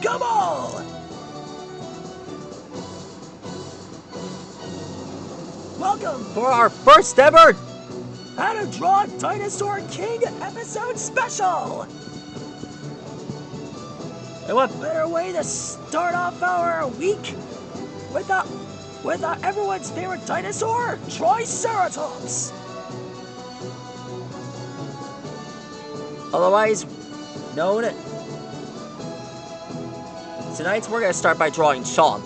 Welcome all! Welcome For our first ever How to Draw Dinosaur King episode special! And what better way to start off our week with everyone's favorite dinosaur, Triceratops! otherwise known. Tonight we're going to start by drawing Chomp.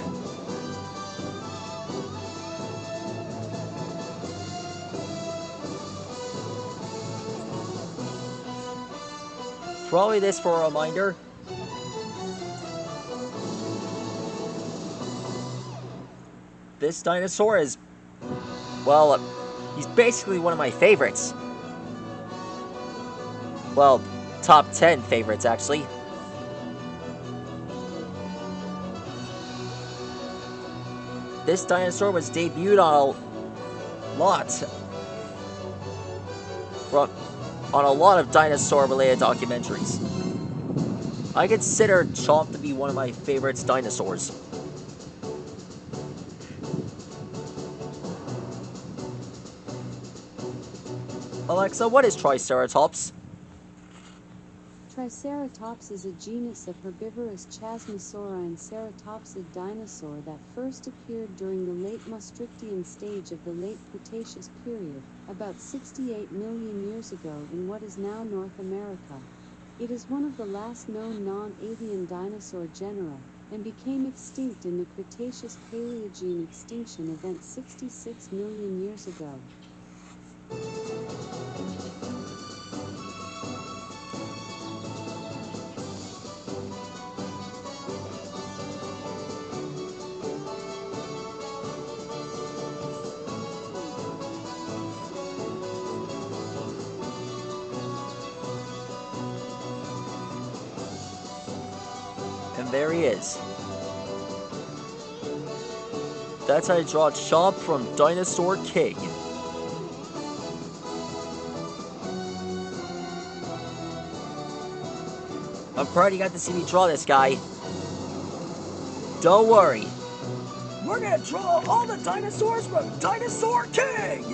Probably this for a reminder. This dinosaur is, well, he's basically one of my favorites. Well, top 10 favorites, actually. This dinosaur was debuted on a lot of dinosaur-related documentaries. I consider Chomp to be one of my favorite dinosaurs. Alexa, what is Triceratops? Triceratops is a genus of herbivorous chasmosaurine ceratopsid dinosaur that first appeared during the late Maastrichtian stage of the late Cretaceous period, about 68 million years ago in what is now North America. It is one of the last known non-avian dinosaur genera, and became extinct in the Cretaceous Paleogene extinction event 66 million years ago. And there he is. That's how I draw Chomp from Dinosaur King. I'm proud you got to see me draw this guy. Don't worry. We're gonna draw all the dinosaurs from Dinosaur King!